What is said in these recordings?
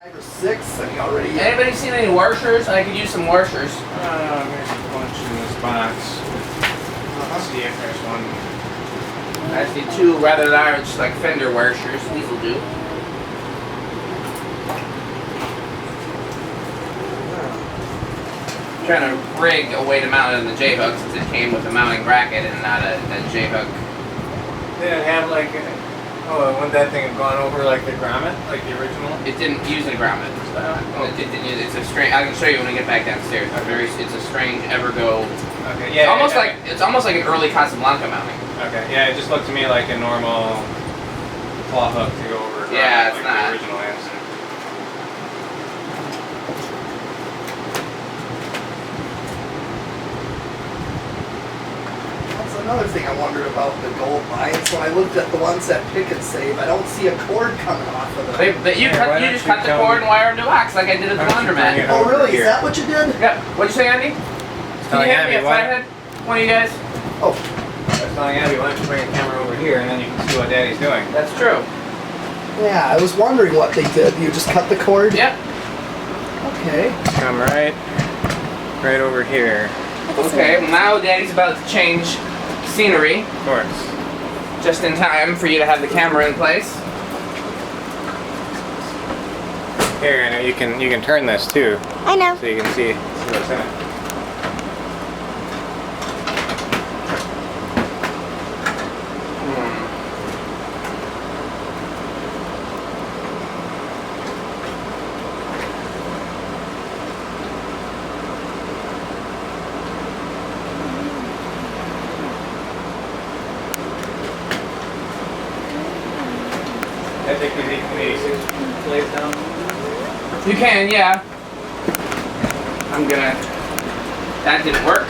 5 or 6, and he already... Anybody seen any washers? I could use some washers. There's a bunch in this box. Let's see if there's one. I see 2 rather large, like fender washers. These will do. Trying to rig a way to mount it in the J-hook since it came with a mounting bracket and not a J-hook. Did it have like, wouldn't that thing have gone over like the grommet, like the original? It didn't use a grommet. It didn't use. It's a strange. I can show you when we get back downstairs. It's a strange Evergo. Okay, yeah. It's almost like an early Casablanca mounting. Okay, yeah. It just looked to me like a normal claw hook to go over. Yeah, it's like not. The original is. Another thing I wondered about the gold lines, when I looked at the ones that Pick and Save, I don't see a cord coming off of them. You just cut the cord and wire them to wax like I did at the laundromat. Oh really? Is that what you did? Yep. What'd you say, Andy? Can you hand me a flathead? One of you guys? Oh. I was telling Abby, why don't you bring a camera over here and then you can see what Daddy's doing. That's true. Yeah, I was wondering what they did. You just cut the cord? Yep. Okay. Come right over here. Okay, well now Daddy's about to change scenery. Of course. Just in time for you to have the camera in place. Here, and you can turn this too. I know. So you can see what's in it. I think we need 86 blades down. You can, yeah. That didn't work.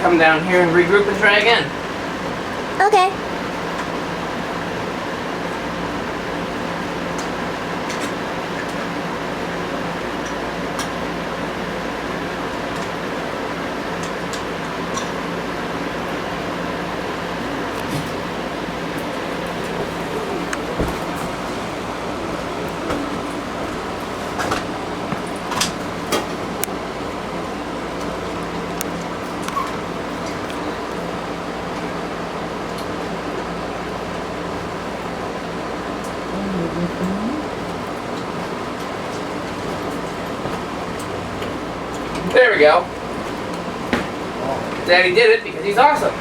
Come down here and regroup and try again. Okay. There we go. Daddy did it because he's awesome.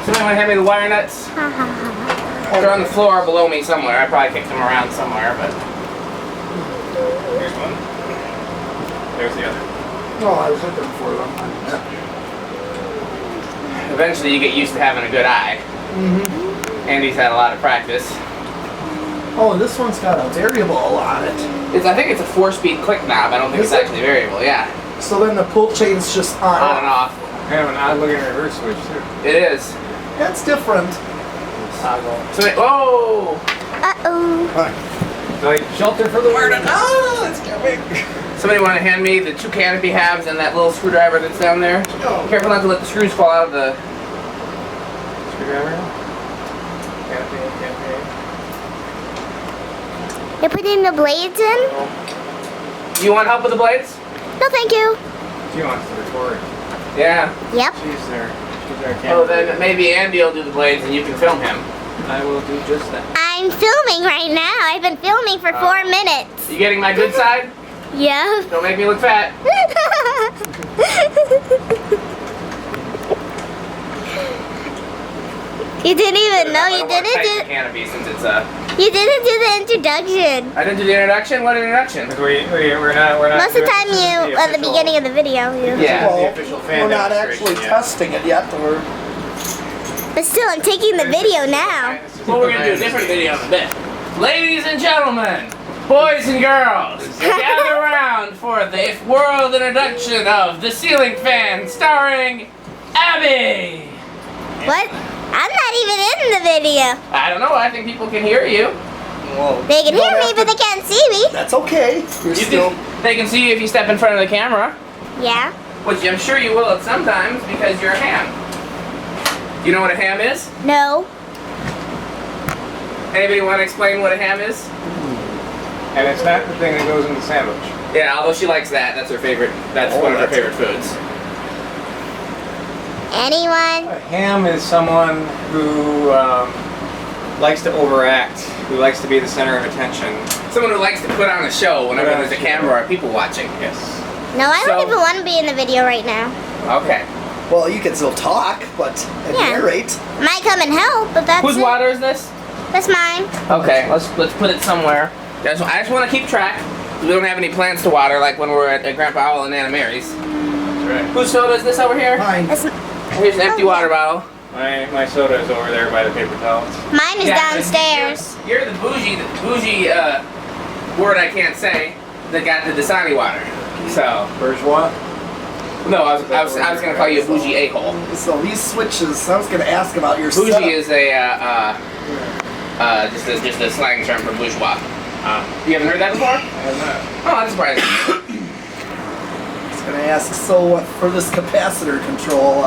Somebody want to hand me the wire nuts? They're on the floor below me somewhere. I probably kicked them around somewhere, but... Here's one. There's the other. No, I was looking for them. Eventually you get used to having a good eye. Mm-hmm. Andy's had a lot of practice. Oh, this one's got a variable on it. I think it's a 4-speed click knob. I don't think it's actually variable, yeah. So then the pull chain's just on and off. Kind of an odd looking reverse switch too. It is. That's different. Toggle. Whoa! Uh-oh. Like shelter for the wire. Oh, it's coming. Somebody want to hand me the 2 canopy halves and that little screwdriver that's down there? Oh. Careful not to let the screws fall out of the... Screwdriver? Canopy. You're putting the blades in? You want help with the blades? No, thank you. She wants to record. Yeah. Yep. She's our camera. Oh, then maybe Andy will do the blades and you can film him. I will do just that. I'm filming right now. I've been filming for 4 minutes. You getting my good side? Yeah. Don't make me look fat. You didn't even know you didn't didn't do. Canopy since it's You didn't do the introduction. I didn't do the introduction. What introduction? We're not. Most of the time, you at the beginning of the video. Yeah. Well, the official fan we're not actually testing it yet. But still, I'm taking the video now. Well, we're gonna do a different video in a bit. Ladies and gentlemen, boys and girls, gather around for the world introduction of the ceiling fan, starring Abby. What? I'm not even in the video. I don't know. I think people can hear you. Well, They can hear me, but they can't see me. That's okay. They can see you if you step in front of the camera, Yeah. which I'm sure you will at sometimes because you're a ham. You know what a ham is? No. Anybody want to explain what a ham is? And it's not the thing that goes in the sandwich. Yeah, although she likes that. That's her favorite. That's one of her favorite foods. Anyone? A ham is someone who likes to overact, who likes to be the center of attention. Someone who likes to put on a show whenever there's a camera or people watching. Yes. No, I don't So- even want to be in the video right now. Okay. Well, you can still talk, but and Yeah. narrate. Might come and help, but that's Whose it. water is this? That's mine. Okay, let's put it somewhere. I just want to keep track. We don't have any plans to water like when we're at Grandpa Owl and Anna Mary's. That's right. Whose soda is this over here? Fine. That's, Here's an empty water bottle. My soda is over there by the paper towels. mine is Yeah, downstairs. You're the bougie word I can't say that got the Dasani water. So Bourgeois? no, I was gonna call you a bougie a-hole. So these switches, I was going to ask about your Bougie setup. is a just a slang term for bourgeois. You haven't heard that before? I have not. Oh, that's surprising. I was going to ask, so for this capacitor control,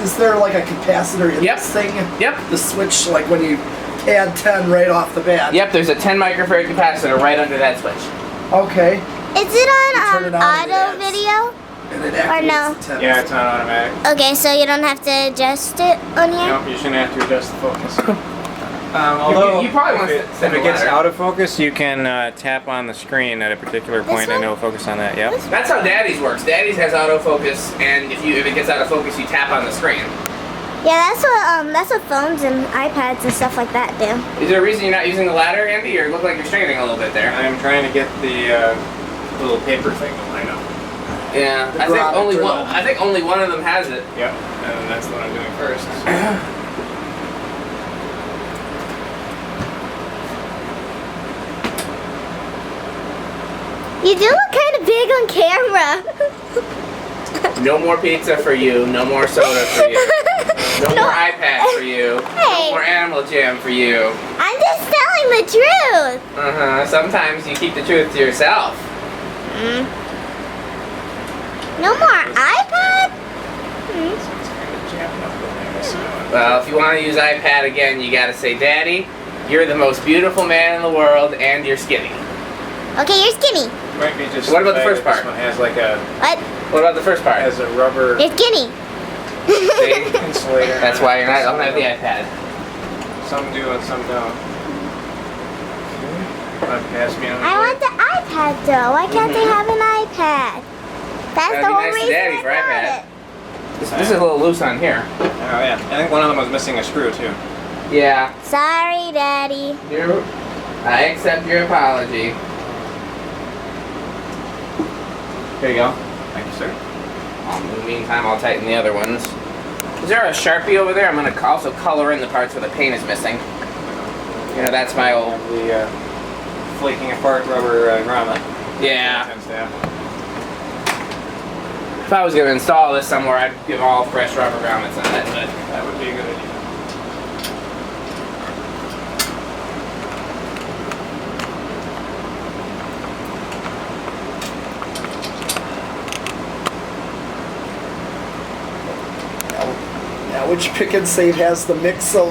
is there like a capacitor in Yep. this thing? Yep. The switch, like when you add 10 right off the bat? Yep, there's a 10 microfarad capacitor right under that switch. Okay. Is it You turn on it on and it auto adds. video? And it activates no? the 10. Yeah, it's on automatic. Okay, so you don't have to adjust it on here? Nope, you shouldn't have to adjust the focus. Although, you probably want to if send it a gets letter. out of focus, you can tap on the screen at a particular point and one? it'll focus on that. Yep. That's how Daddy's works. Daddy's has autofocus, and if it gets out of focus, you tap on the screen. Yeah, that's what phones and iPads and stuff like that do. Is there a reason you're not using the ladder, Andy, or it look like you're straining a little bit there? I'm trying to get the little paper thing to line up. Yeah, The I think barometer. only one of them has it. Yep, and that's what I'm doing first. You do look kind of big on camera. No more pizza for you. No more soda for you. No more iPad for you. Hey. No more Animal Jam for you. I'm just telling the truth. Sometimes you keep the truth to yourself. No more iPad? It's kind of jamming up in there, so Well, if you want to use iPad again, you gotta say, Daddy, you're the most beautiful man in the world, and you're skinny. Okay, you're skinny. might be just. What about the fact first that part? This one has like a What about the first part? has a rubber You're skinny. See? insulator. That's why you're not. Don't have the iPad. Some do and some don't. Pass me on the I want the iPad though. Why can't they have an iPad? That's Gotta the be whole nice to reason Daddy I for got iPad. it. This is a little loose on here. Oh yeah, I think one of them was missing a screw too. Yeah. Sorry, Daddy. I accept your apology. Here you go. Thank you, sir. In the meantime, I'll tighten the other ones. Is there a Sharpie over there? I'm going to also color in the parts where the paint is missing. You know, that's my old... The flaking apart rubber grommet. Yeah. Tends to happen. If I was going to install this somewhere, I'd give all fresh rubber grommets on it, but... That would be a good idea. Now, which pick and save has the mix of,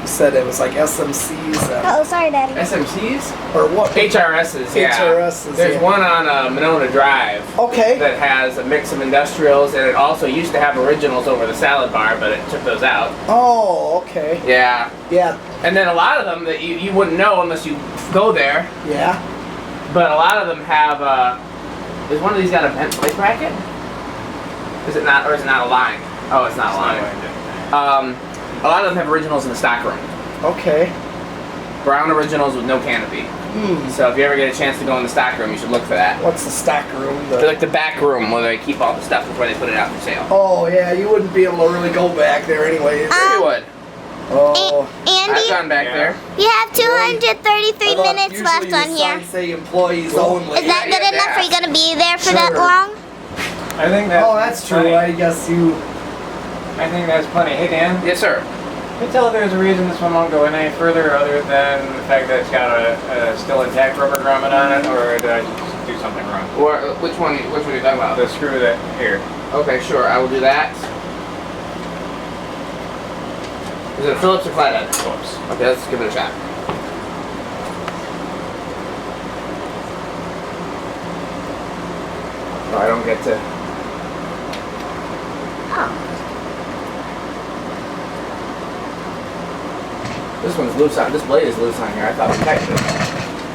you said it was like SMCs Oh, sorry, Daddy. SMCs? or what? HRSs, yeah. HRSs, There's yeah. one on Monona Drive Okay. that has a mix of industrials, and it also used to have originals over the salad bar, but it took those out. Oh, okay. Yeah. Yeah, And then a lot of them that you wouldn't know unless you go there, yeah. but a lot of them have, is one of these got a vent plate bracket? Is it not, or is it not a line? Oh, it's not a line. A lot of them have originals in the stock room. Okay. Brown originals with no canopy. So if you ever get a chance to go in the stock room, you should look for that. What's the stock room? They're like the back room where they keep all the stuff before they put it out for sale. Oh, yeah, you wouldn't be able to really go back there anyways. You would. Oh. I've Andy, gone back there. you have 233 I thought minutes left usually on the here. signs say employees only. Is that Yeah, good yeah, enough? yeah. Are you gonna be there for that Sure. long? I think that's. Oh, that's true. plenty. I guess you. I think that's plenty. Hey Dan, Yes, sir. can you tell if there's a reason this one won't go any further other than the fact that it's got a still intact rubber grommet on it, or did I just do something wrong? Or which one are you talking about? The screw that here. Okay, sure. I will do that. Is it a Phillips or flathead? Phillips. Okay, let's give it a shot. Oh, I don't get to. Oh. This one's loose on. This blade is loose on here. I thought we tightened it.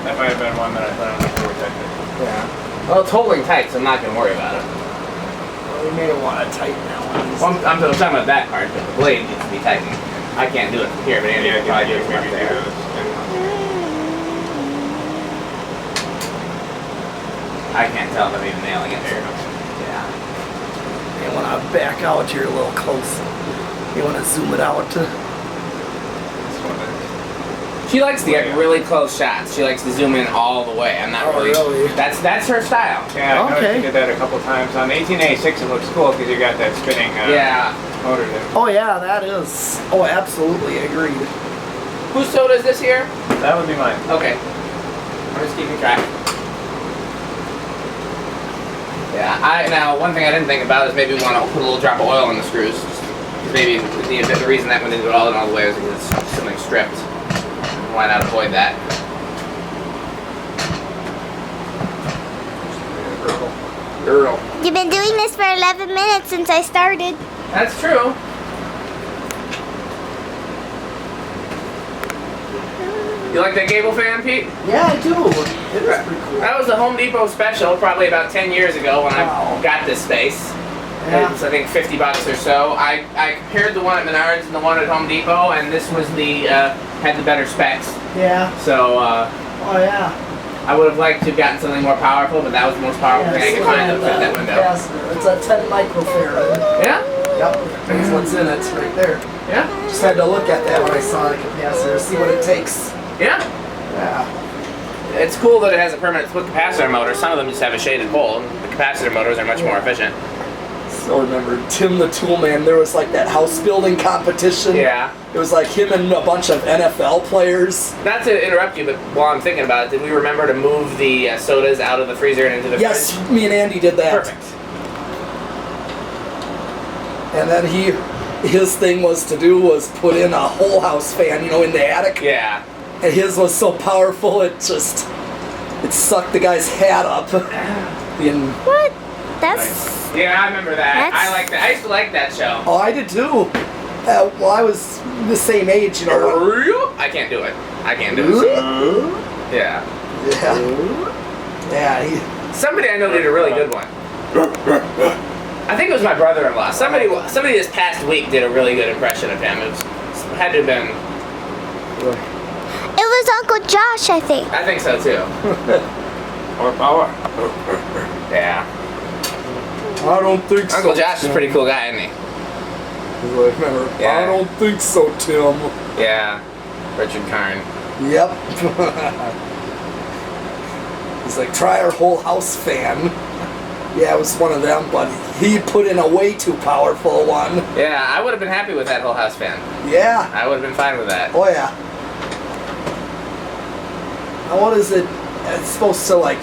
That might have been one that I thought I was protected. Yeah. Well, it's holding tight, so I'm not gonna worry about it. Well, we may want to tighten that one. Well, I'm talking about that part, but the blade needs to be tightened. I can't do it from here, but Andy can probably do it from up there. I can't tell if I'm even nailing it. Yeah. You want to back out here a little close. You want to zoom it out. She likes to get really close shots. She likes to zoom in all the way. I'm not really. That's her style. Yeah, I noticed you did that a couple times. On the 1886 it looks cool because you got that spinning motor there. Oh yeah, that is. Oh, absolutely, agreed. Whose soda is this here? That would be mine. Okay. I'm just keeping track. Yeah, now one thing I didn't think about is maybe we want to put a little drop of oil in the screws. Maybe the reason that one didn't go all the way is because it's something stripped. Why not avoid that? Girl. You've been doing this for 11 minutes since I started. That's true. You like that gable fan, Pete? Yeah, I do. It is pretty cool. That was a Home Depot special probably about 10 years ago when Wow. I got this space. Yeah. It's I think $50 or so. I compared the one at Menards and the one at Home Depot, and this was the had the better specs. Yeah. So Oh yeah. I would have liked to have gotten something more powerful, but that was the most powerful thing I could find that fit that window. Capacitor. It's a 10 microfarad. Yeah? Yep. That's what's in it right there. Yeah? Just had to look at that when I saw the capacitor, see what it takes. Yeah? Yeah. It's cool that it has a permanent split capacitor motor. Some of them just have a shaded pole. The capacitor motors are much more efficient. Still remember Tim the Toolman. There was like that house building competition. Yeah. It was like him and a bunch of NFL players. Not to interrupt you, but while I'm thinking about it, did we remember to move the sodas out of the freezer and into the Yes, fridge? me and Andy did that. Perfect. And then his thing was to do was put in a whole house fan, in the attic. Yeah. And his was so powerful it sucked the guy's hat up. What? That's... Yeah, I remember that. That's- I like that. I used to like that show. Oh, I did too. Well, I was the same age, I can't do it. I can't do it. Yeah. Yeah. Somebody I know did a really good one. I think it was my brother-in-law. Somebody this past week did a really good impression of him. It had to have been. It was Uncle Josh, I think. I think so too. More power. Yeah. I don't think so. Uncle Josh is a pretty cool guy, isn't he? Remember, Yeah. I don't think so, Tim. Yeah. Richard Karn. Yep. He's like, try our whole house fan. Yeah, it was one of them, but he put in a way too powerful one. Yeah, I would have been happy with that whole house fan. Yeah. I would have been fine with that. Oh, yeah. Now, what is it? It's supposed to, like,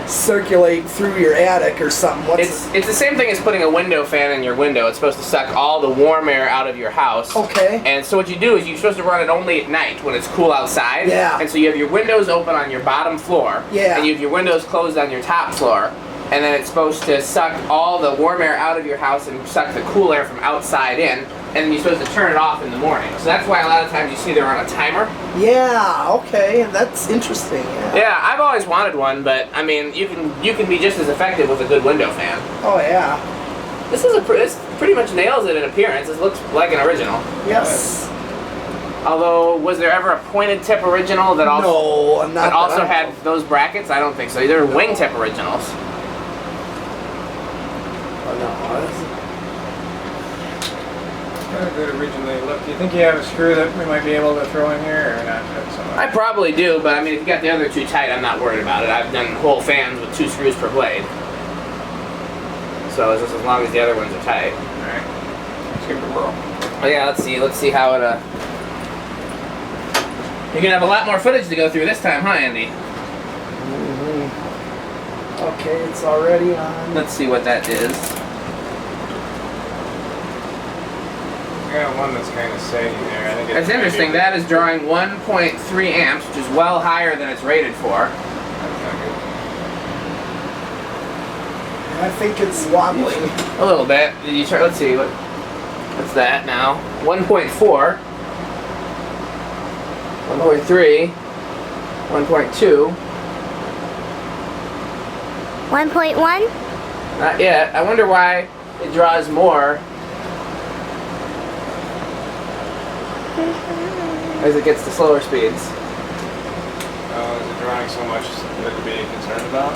circulate through your attic or something. It's the same thing as putting a window fan in your window. It's supposed to suck all the warm air out of your house. Okay. And so what you do is you're supposed to run it only at night when it's cool outside. Yeah. And so you have your windows open on your bottom floor. Yeah. And you have your windows closed on your top floor. And then it's supposed to suck all the warm air out of your house and suck the cool air from outside in. And then you're supposed to turn it off in the morning. So that's why a lot of times you see they're on a timer. Yeah, okay. That's interesting. Yeah. Yeah, I've always wanted one, but I mean, you can be just as effective with a good window fan. Oh, yeah. This pretty much nails it in appearance. It looks like an original. Yes. Although, was there ever a pointed tip original that also No, not that also I had know. those brackets? I don't think so. They're wingtip originals. Oh, no. Kind of good originally look. Do you think you have a screw that we might be able to throw in here or not? I probably do, but I mean, if you got the other two tight, I'm not worried about it. I've done whole fans with 2 screws per blade. So it's just as long as the other ones are tight. Alright. Let's give it a whirl. Oh yeah, let's see how it You're gonna have a lot more footage to go through this time, huh, Andy? Okay, it's already on. Let's see what that is. We got one that's kind of saggy there. I think That's interesting. That is drawing 1.3 amps, which is well higher than it's rated for. That's not good. I think it's wobbling. A little bit. Did you try? Let's see. What's that now? 1.4. 1.3. 1.2. 1.1? Not yet. I wonder why it draws more as it gets to slower speeds. Oh, is it drawing so much that to be concerned about?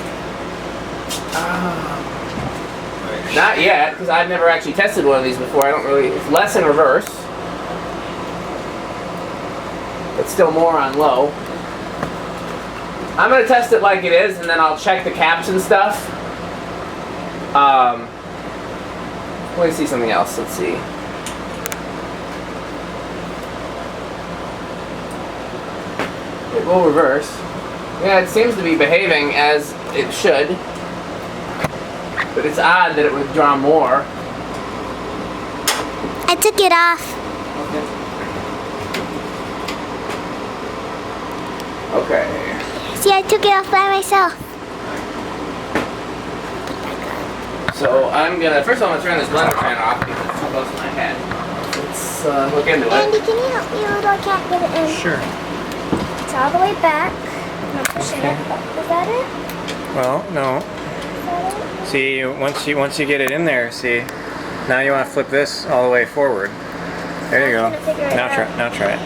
Not yet, because I've never actually tested one of these before. I don't really. It's less in reverse, but still more on low. I'm gonna test it like it is, and then I'll check the caps and stuff. Let me see something else. Let's see. It will reverse. Yeah, it seems to be behaving as it should. But it's odd that it would draw more. I took it off. Okay. See, I took it off by myself. So I'm gonna, first of all, I'm gonna turn this blender fan off because it's too close to my head. Let's look into it. Andy, can you help me with I can't get it in? Sure. It's all the way back. I'm pushing it up. Is that it? Well, no. Is that it? See, once you get it in there, see, now you want to flip this all the way forward. There you go. I'm gonna figure it out. Now try it.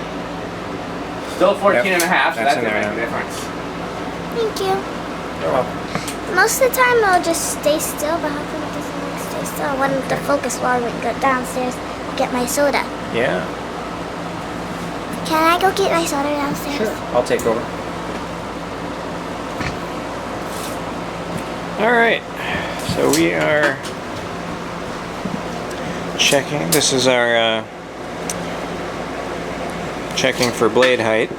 Still 14 and a half, so That's that in could there make a now. difference. Thank you. You're welcome. Most of the time I'll just stay still, but how come it doesn't like stay still? I wanted to focus while we go downstairs and get my soda. Yeah. Can I go get my soda downstairs? Sure. I'll take over. All right. So we are checking. This is our checking for blade height.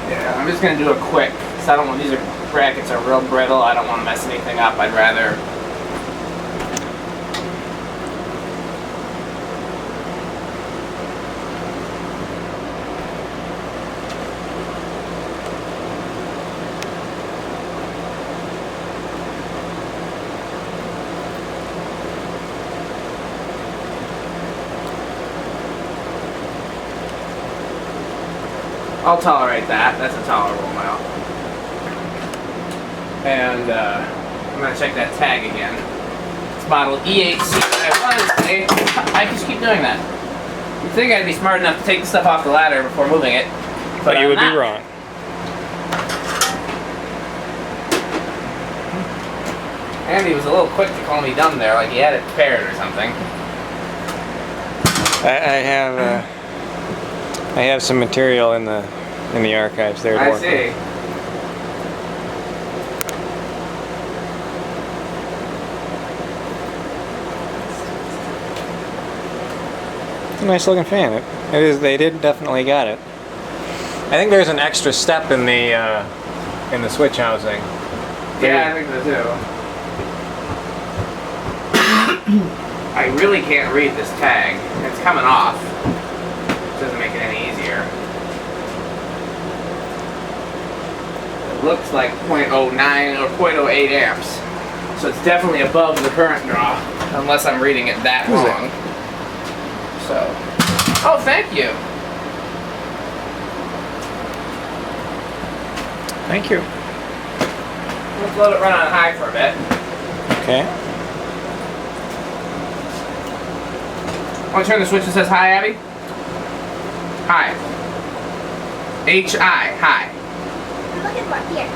Yeah, I'm just gonna do a quick, because I don't want, these brackets are real brittle, I don't want to mess anything up, I'd rather. I'll tolerate that. That's a tolerable amount. And I'm gonna check that tag again. It's model EHC. I just keep doing that. You'd think I'd be smart enough to take the stuff off the ladder before moving it, But you I'm would be not. wrong. Andy was a little quick to call me dumb there, like he had it prepared or something. I have some material in the archives there to I work see. with. It's a nice looking fan. It is. They did definitely got it. I think there's an extra step in the switch housing. Yeah, I think so too. I really can't read this tag. It's coming off. It doesn't make it any easier. It looks like 0.09 or 0.08 amps. So it's definitely above the current draw, unless I'm reading it that Who's wrong. So, oh, thank you. Thank you. Let's let it run on high for a bit. Okay. Want to turn the switch that says hi, Abby? Hi. H-I, hi. I'm looking for it here.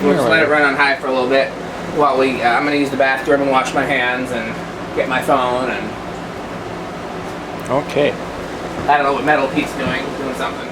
We'll just let it run on high for a little bit while I'm going to use the bathroom and wash my hands and get my phone and Okay. I don't know what Metal Pete's doing. He's doing something.